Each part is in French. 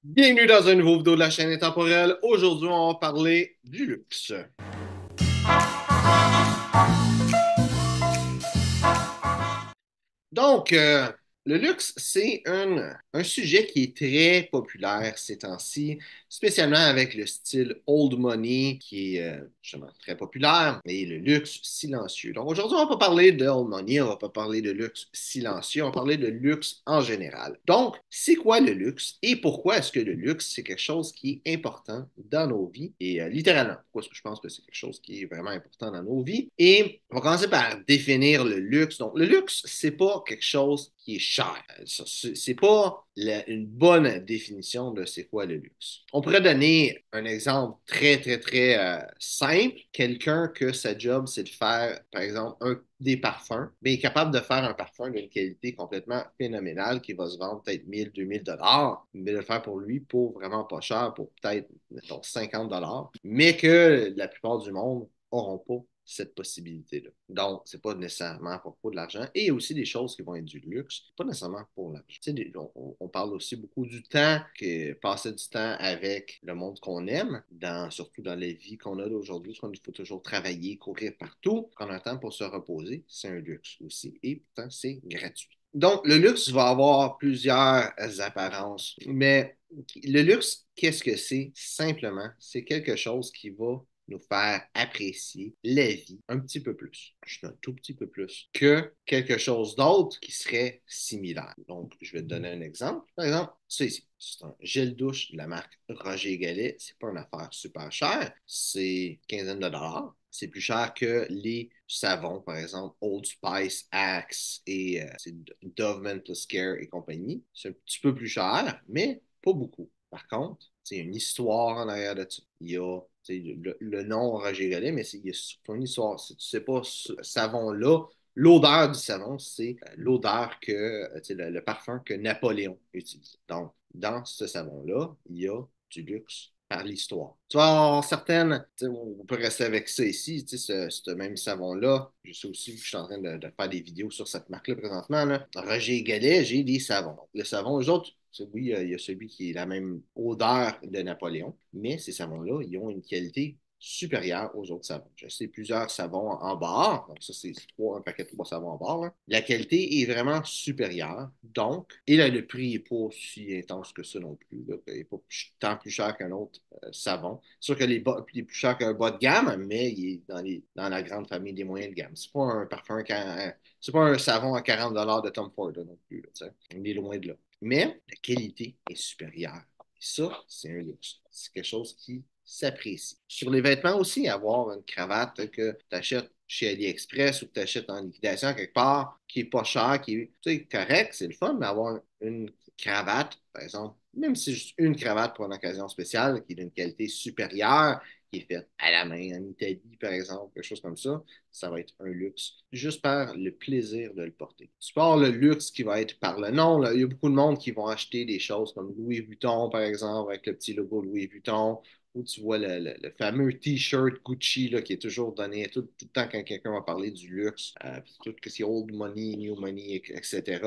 Bienvenue dans un nouveau vidéo de la chaîne Intemporelle. Aujourd'hui, on va parler du luxe. Donc, le luxe, c'est un sujet qui est très populaire ces temps-ci, spécialement avec le style old money qui est justement très populaire et le luxe silencieux. Donc, aujourd'hui, on ne va pas parler de old money, on ne va pas parler de luxe silencieux, on va parler de luxe en général. Donc, c'est quoi le luxe et pourquoi est-ce que le luxe, c'est quelque chose qui est important dans nos vies et littéralement, pourquoi est-ce que je pense que c'est quelque chose qui est vraiment important dans nos vies? Et on va commencer par définir le luxe. Donc, le luxe, c'est pas quelque chose qui est cher. C'est pas une bonne définition de c'est quoi le luxe. On pourrait donner un exemple très, très, très simple. Quelqu'un que sa job, c'est de faire, par exemple, des parfums, mais il est capable de faire un parfum d'une qualité complètement phénoménale qui va se vendre peut-être 1000, 2000 dollars, mais de le faire pour lui pour vraiment pas cher, pour peut-être, mettons, 50 dollars, mais que la plupart du monde n'auront pas cette possibilité-là. Donc, c'est pas nécessairement à propos de l'argent. Et il y a aussi des choses qui vont être du luxe, pas nécessairement pour l'argent. Tu sais, on parle aussi beaucoup du temps, que passer du temps avec le monde qu'on aime, surtout dans la vie qu'on a d'aujourd'hui, parce qu'il faut toujours travailler, courir partout, prendre un temps pour se reposer, c'est un luxe aussi. Et pourtant, c'est gratuit. Donc, le luxe va avoir plusieurs apparences, mais le luxe, qu'est-ce que c'est? Simplement, c'est quelque chose qui va nous faire apprécier la vie un petit peu plus, juste un tout petit peu plus, que quelque chose d'autre qui serait similaire. Donc, je vais te donner un exemple. Par exemple, ça ici, c'est un gel douche de la marque Roger Galet. C'est pas une affaire super chère, c'est quinzaine de dollars. C'est plus cher que les savons, par exemple, Old Spice, Axe et Dove Mental Care et compagnie. C'est un petit peu plus cher, mais pas beaucoup. Par contre, c'est une histoire en arrière de ça. Il y a le nom Roger Godet, mais il y a surtout une histoire. Si tu ne sais pas ce savon-là, l'odeur du savon, c'est l'odeur le parfum que Napoléon utilise. Donc, dans ce savon-là, il y a du luxe par l'histoire. Tu vas avoir certaines, on peut rester avec ça ici, ce même savon-là. Je sais aussi que je suis en train de faire des vidéos sur cette marque-là présentement. Là. Roger Godet, j'ai des savons. Donc, le savon, eux autres, oui, il y a celui qui est la même odeur de Napoléon, mais ces savons-là, ils ont une qualité supérieure aux autres savons. Je sais plusieurs savons en barre, donc ça c'est un paquet de trois savons en barre. Là. La qualité est vraiment supérieure, donc, et là, le prix n'est pas si intense que ça non plus. Là. Il n'est pas tant plus cher qu'un autre savon. C'est sûr que il est plus cher qu'un bas de gamme, mais il est dans la grande famille des moyens de gamme. C'est pas un parfum, c'est pas un savon à 40 de Tom Ford là, non plus. Là, on est loin de là. Mais la qualité est supérieure. Et ça, c'est un luxe. C'est quelque chose qui s'apprécie. Sur les vêtements aussi, avoir une cravate que tu achètes chez AliExpress ou que tu achètes en liquidation quelque part, qui n'est pas cher, qui est correct, c'est le fun, mais avoir une cravate, par exemple, même si c'est juste une cravate pour une occasion spéciale, qui est d'une qualité supérieure, qui est faite à la main en Italie, par exemple, quelque chose comme ça va être un luxe, juste par le plaisir de le porter. Tu parles le luxe qui va être par le nom. Là. Il y a beaucoup de monde qui vont acheter des choses comme Louis Vuitton, par exemple, avec le petit logo Louis Vuitton, où tu vois le fameux T-shirt Gucci là, qui est toujours donné tout le temps quand quelqu'un va parler du luxe, tout ce qui est old money, new money, etc.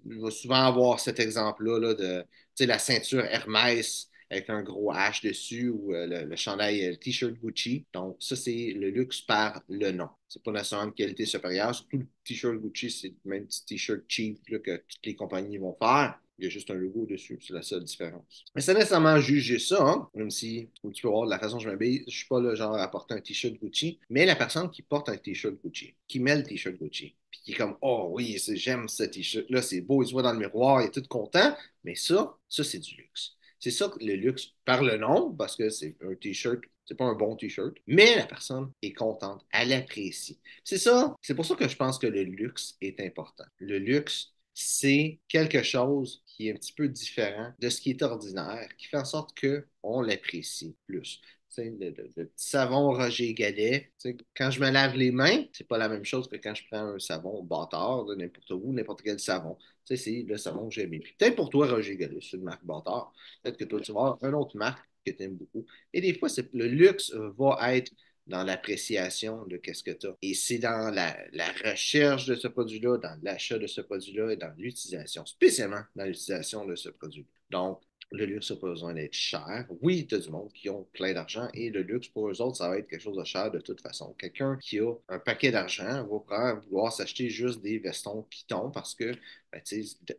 Il va souvent avoir cet exemple-là là, de la ceinture Hermès avec un gros H dessus ou le chandail, le t-shirt Gucci. Donc, ça, c'est le luxe par le nom. C'est pas nécessairement de qualité supérieure. Surtout le t-shirt Gucci, c'est le même petit t-shirt cheap là, que toutes les compagnies vont faire. Il y a juste un logo dessus. C'est la seule différence. Mais c'est nécessairement juger ça, hein? Même si tu peux voir de la façon dont je m'habille, je suis pas le genre à porter un t-shirt Gucci. Mais la personne qui porte un t-shirt Gucci, qui met le t-shirt Gucci, puis qui est comme, oh oui, j'aime ce t-shirt-là, c'est beau, il se voit dans le miroir, il est tout content. Mais ça, c'est du luxe. C'est ça le luxe par le nom, parce que c'est un t-shirt, c'est pas un bon t-shirt, mais la personne est contente, elle apprécie. C'est ça, c'est pour ça que je pense que le luxe est important. Le luxe, c'est quelque chose qui est un petit peu différent de ce qui est ordinaire, qui fait en sorte qu'on l'apprécie plus. Le petit savon Roger Galet, quand je me lave les mains, c'est pas la même chose que quand je prends un savon bâtard de n'importe où, n'importe quel savon. C'est le savon que j'aime. Peut-être pour toi, Roger Galet, c'est une marque bâtard. Peut-être que toi, tu vas avoir une autre marque que tu aimes beaucoup. Et des fois, le luxe va être dans l'appréciation de qu'est-ce que tu as. Et c'est dans la recherche de ce produit-là, dans l'achat de ce produit-là et dans l'utilisation, spécialement dans l'utilisation de ce produit. Donc, Le luxe n'a pas besoin d'être cher. Oui, tu as du monde qui ont plein d'argent et le luxe, pour eux autres, ça va être quelque chose de cher de toute façon. Quelqu'un qui a un paquet d'argent va probablement vouloir s'acheter juste des vestons Python parce que ben,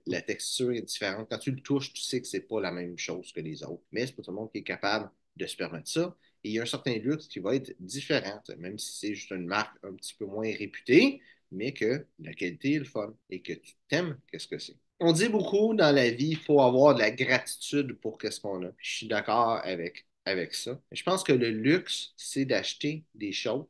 la texture est différente. Quand tu le touches, tu sais que c'est pas la même chose que les autres. Mais c'est pas tout le monde qui est capable de se permettre ça. Et il y a un certain luxe qui va être différent, même si c'est juste une marque un petit peu moins réputée, mais que la qualité est le fun et que tu t'aimes, qu'est-ce que c'est. On dit beaucoup dans la vie, il faut avoir de la gratitude pour qu'est-ce qu'on a. Je suis d'accord avec ça. Je pense que le luxe, c'est d'acheter des choses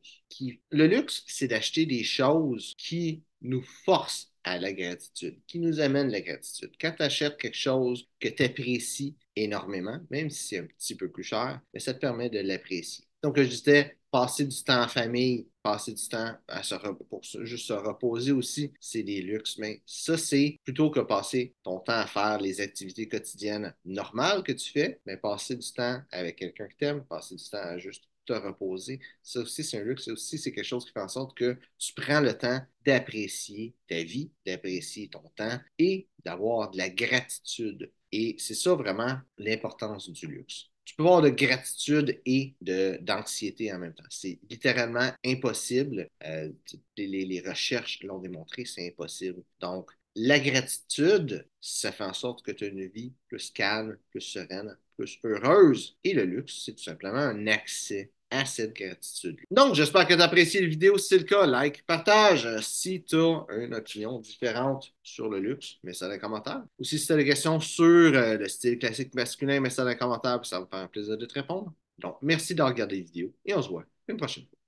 Le luxe, c'est d'acheter des choses qui nous forcent à la gratitude, qui nous amènent la gratitude. Quand tu achètes quelque chose que tu apprécies énormément, même si c'est un petit peu plus cher, mais ça te permet de l'apprécier. Donc, je disais, passer du temps en famille, passer du temps pour juste se reposer aussi, c'est des luxes. Mais ça, c'est plutôt que passer ton temps à faire les activités quotidiennes normales que tu fais, mais passer du temps avec quelqu'un que tu aimes, passer du temps à juste te reposer. Ça aussi, c'est un luxe. Ça aussi, c'est quelque chose qui fait en sorte que tu prends le temps d'apprécier ta vie, d'apprécier ton temps et d'avoir de la gratitude. Et c'est ça vraiment l'importance du luxe. Tu peux avoir de gratitude et d'anxiété en même temps. C'est littéralement impossible. Les recherches l'ont démontré, c'est impossible. Donc, la gratitude, ça fait en sorte que tu as une vie plus calme, plus sereine, plus heureuse. Et le luxe, c'est tout simplement un accès à cette gratitude. Donc, j'espère que tu as apprécié la vidéo. Si c'est le cas, like, partage. Si tu as une opinion différente sur le luxe, mets ça dans les commentaires. Ou si tu as des questions sur le style classique masculin, mets ça dans les commentaires, puis ça va me faire un plaisir de te répondre. Donc, merci d'avoir regardé la vidéo et on se voit une prochaine fois.